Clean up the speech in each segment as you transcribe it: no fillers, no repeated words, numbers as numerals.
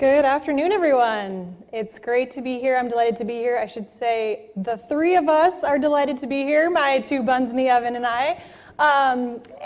Good afternoon, everyone. It's great to be here. I'm delighted to be here. I should say the three of us are delighted to be here, my two buns in the oven and I.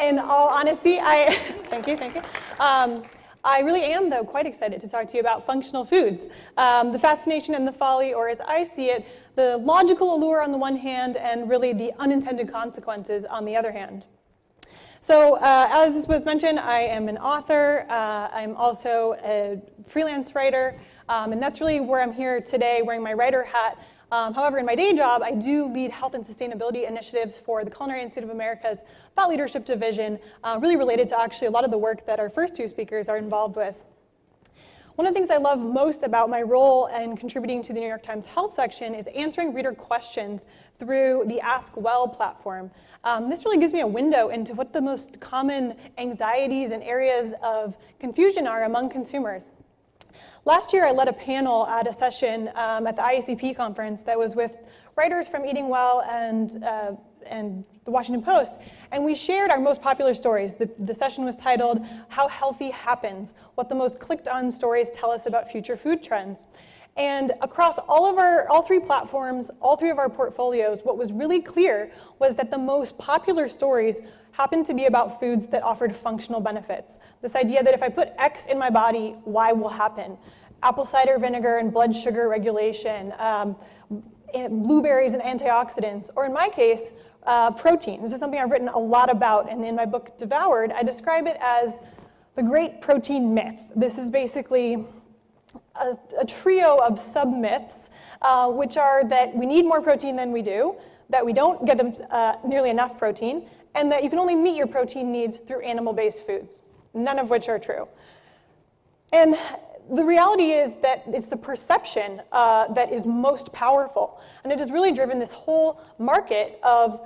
In all honesty, thank you. I really am, though, quite excited to talk to you about functional foods. The fascination and the folly, or as I see it, the logical allure on the one hand and really the unintended consequences on the other hand. So as was mentioned, I am an author. I'm also a freelance writer, and that's really where I'm here today, wearing my writer hat. However, in my day job, I do lead health and sustainability initiatives for the Culinary Institute of America's Thought Leadership Division, really related to actually a lot of the work that our first two speakers are involved with. One of the things I love most about my role in contributing to the New York Times Health section is answering reader questions through the Ask Well platform. This really gives me a window into what the most common anxieties and areas of confusion are among consumers. Last year, I led a panel at a session at the IACP conference that was with writers from Eating Well and the Washington Post, and we shared our most popular stories. The session was titled, How Healthy Happens, What the Most Clicked On Stories Tell Us About Future Food Trends. And across all three platforms, all three of our portfolios, what was really clear was that the most popular stories happened to be about foods that offered functional benefits. This idea that if I put X in my body, Y will happen. Apple cider vinegar and blood sugar regulation, blueberries and antioxidants, or in my case, protein. This is something I've written a lot about, and in my book, Devoured, I describe it as the great protein myth. This is basically a trio of sub-myths, which are that we need more protein than we do, that we don't get nearly enough protein, and that you can only meet your protein needs through animal-based foods, none of which are true. And the reality is that it's the perception that is most powerful, and it has really driven this whole market of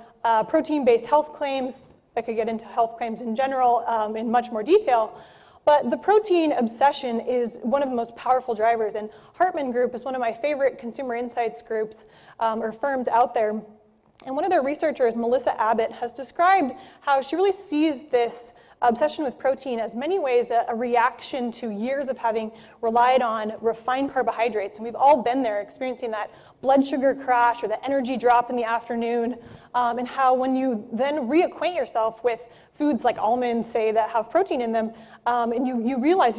protein-based health claims. I could get into health claims in general in much more detail, but the protein obsession is one of the most powerful drivers, and Hartman Group is one of my favorite consumer insights groups or firms out there. And one of their researchers, Melissa Abbott, has described how she really sees this obsession with protein as many ways a reaction to years of having relied on refined carbohydrates. And we've all been there experiencing that blood sugar crash or the energy drop in the afternoon, and how when you then reacquaint yourself with foods like almonds, say, that have protein in them, and you realize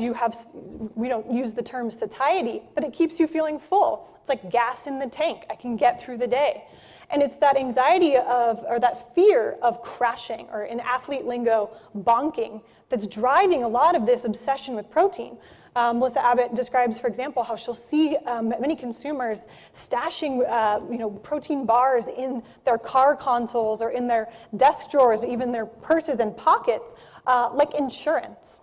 we don't use the term satiety, but it keeps you feeling full. It's like gas in the tank. I can get through the day. And it's that anxiety or that fear of crashing, or in athlete lingo, bonking, that's driving a lot of this obsession with protein. Melissa Abbott describes, for example, how she'll see many consumers stashing protein bars in their car consoles or in their desk drawers, even their purses and pockets, like insurance.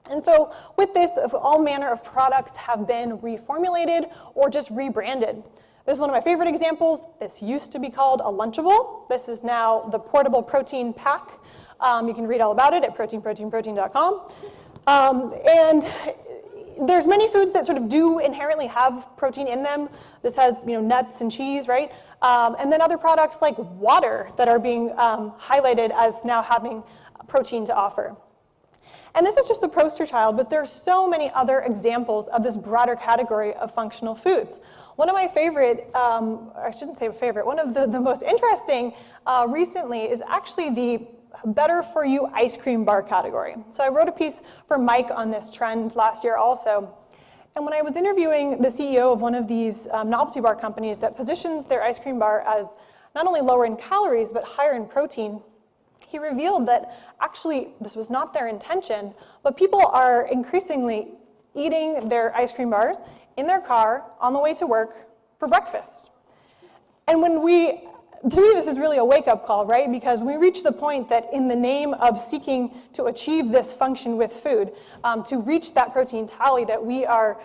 And so with this, all manner of products have been reformulated or just rebranded. This is one of my favorite examples. This used to be called a Lunchable. This is now the portable protein pack. You can read all about it at proteinprotein.com. And there's many foods that sort of do inherently have protein in them. This has nuts and cheese, right? And then other products like water that are being highlighted as now having protein to offer. And this is just the poster child, but there are so many other examples of this broader category of functional foods. One of my favorite, I shouldn't say favorite, one of the most interesting recently is actually the better for you ice cream bar category. So I wrote a piece for Mike on this trend last year also. And when I was interviewing the CEO of one of these novelty bar companies that positions their ice cream bar as not only lower in calories, but higher in protein, he revealed that actually this was not their intention, but people are increasingly eating their ice cream bars in their car on the way to work for breakfast. And to me, this is really a wake-up call, right? Because we reach the point that in the name of seeking to achieve this function with food, to reach that protein tally that we are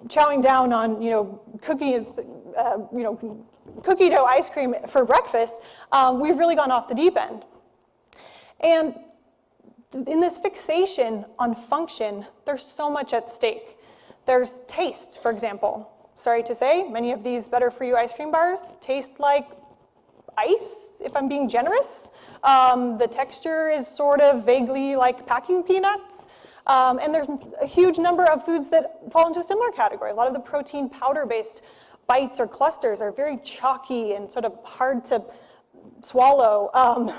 chowing down on, cookies, cookie dough ice cream for breakfast, we've really gone off the deep end. And in this fixation on function, there's so much at stake. There's taste, for example. Sorry to say, many of these better for you ice cream bars taste like ice, if I'm being generous. The texture is sort of vaguely like packing peanuts. And there's a huge number of foods that fall into a similar category. A lot of the protein powder-based bites or clusters are very chalky and sort of hard to swallow.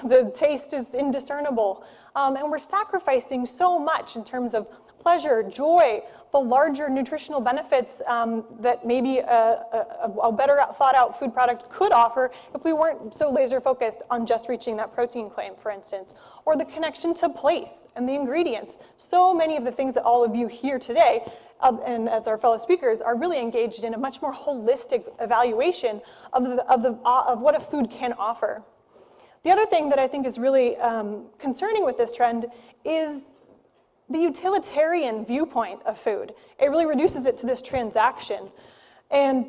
The taste is indiscernible. And we're sacrificing so much in terms of pleasure, joy, the larger nutritional benefits that maybe a better thought out food product could offer if we weren't so laser focused on just reaching that protein claim, for instance, or the connection to place and the ingredients. So many of the things that all of you here today, and as our fellow speakers, are really engaged in a much more holistic evaluation of what a food can offer. The other thing that I think is really concerning with this trend is the utilitarian viewpoint of food. It really reduces it to this transaction. And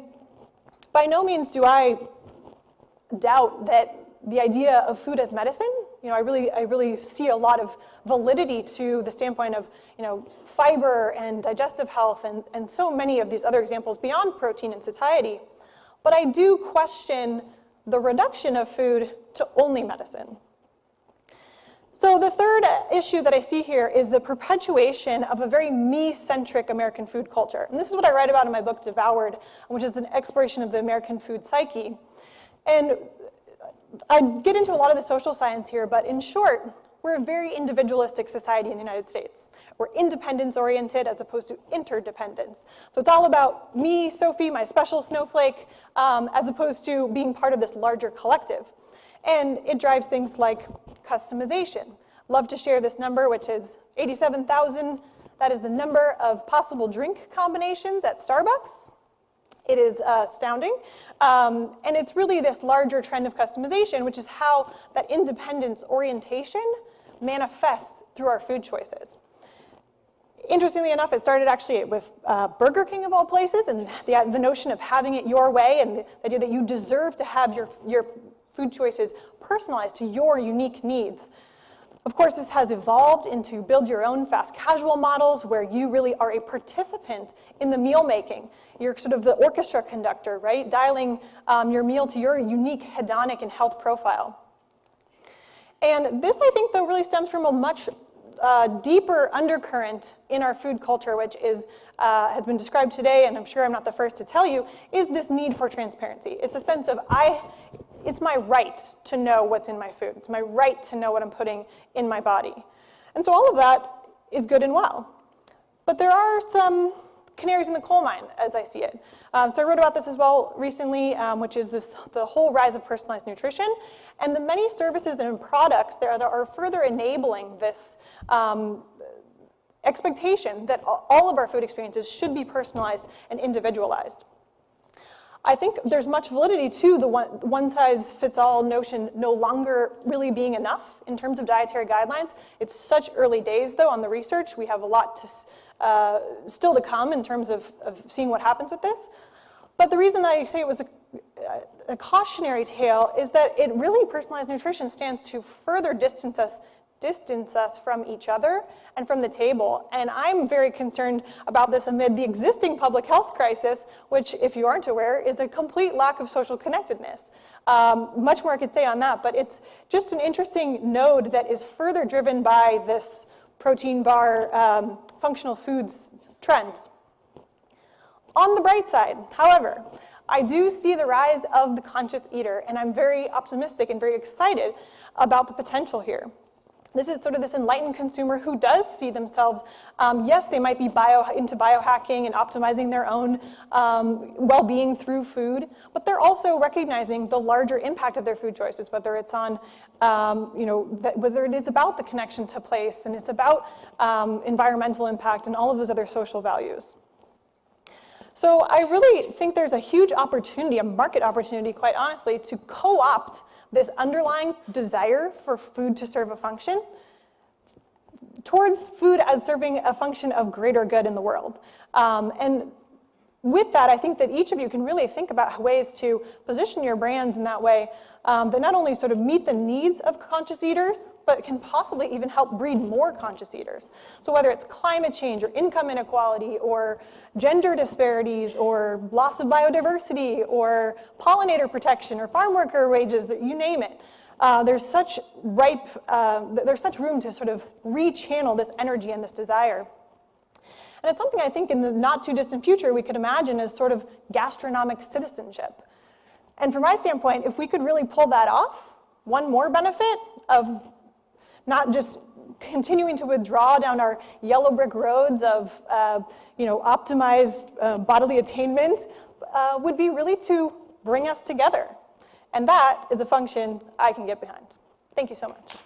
by no means do I doubt that the idea of food as medicine, I really see a lot of validity to the standpoint of, fiber and digestive health and so many of these other examples beyond protein in satiety. But I do question the reduction of food to only medicine. So the third issue that I see here is the perpetuation of a very me-centric American food culture. And this is what I write about in my book, Devoured, which is an exploration of the American food psyche. And I get into a lot of the social science here, but in short, we're a very individualistic society in the United States. We're independence-oriented as opposed to interdependence. So it's all about me, Sophie, my special snowflake, as opposed to being part of this larger collective. And it drives things like customization. Love to share this number, which is 87,000. That is the number of possible drink combinations at Starbucks. It is astounding. And it's really this larger trend of customization, which is how that independence orientation manifests through our food choices. Interestingly enough, it started actually with Burger King of all places, and the notion of having it your way, and the idea that you deserve to have your food choices personalized to your unique needs. Of course, this has evolved into build your own fast casual models where you really are a participant in the meal making. You're sort of the orchestra conductor, right? Dialing your meal to your unique hedonic and health profile. And this, I think, though, really stems from a much deeper undercurrent in our food culture, which is has been described today, and I'm sure I'm not the first to tell you, is this need for transparency. It's a sense of it's my right to know what's in my food. It's my right to know what I'm putting in my body. And so all of that is good and well. But there are some canaries in the coal mine, as I see it. So I wrote about this as well recently, which is the whole rise of personalized nutrition, and the many services and products that are further enabling this expectation that all of our food experiences should be personalized and individualized. I think there's much validity to the one-size-fits-all notion no longer really being enough in terms of dietary guidelines. It's such early days, though, on the research. We have a lot still to come in terms of seeing what happens with this. But the reason that I say it was a cautionary tale is that it really, personalized nutrition stands to further distance us from each other and from the table. And I'm very concerned about this amid the existing public health crisis, which, if you aren't aware, is a complete lack of social connectedness. Much more I could say on that, but it's just an interesting node that is further driven by this protein bar functional foods trend. On the bright side, however, I do see the rise of the conscious eater, and I'm very optimistic and very excited about the potential here. This is sort of this enlightened consumer who does see themselves, yes, they might be into biohacking and optimizing their own well-being through food, but they're also recognizing the larger impact of their food choices, whether it's on, whether it is about the connection to place and it's about environmental impact and all of those other social values. So I really think there's a huge opportunity, a market opportunity, quite honestly, to co-opt this underlying desire for food to serve a function towards food as serving a function of greater good in the world. And with that, I think that each of you can really think about ways to position your brands in that way that not only sort of meet the needs of conscious eaters, but can possibly even help breed more conscious eaters. So whether it's climate change or income inequality or gender disparities or loss of biodiversity or pollinator protection or farm worker wages, you name it. there's such room to sort of rechannel this energy and this desire. And it's something I think in the not too distant future we could imagine as sort of gastronomic citizenship. And from my standpoint, if we could really pull that off, one more benefit of not just continuing to withdraw down our yellow brick roads of optimized bodily attainment would be really to bring us together. And that is a function I can get behind. Thank you so much.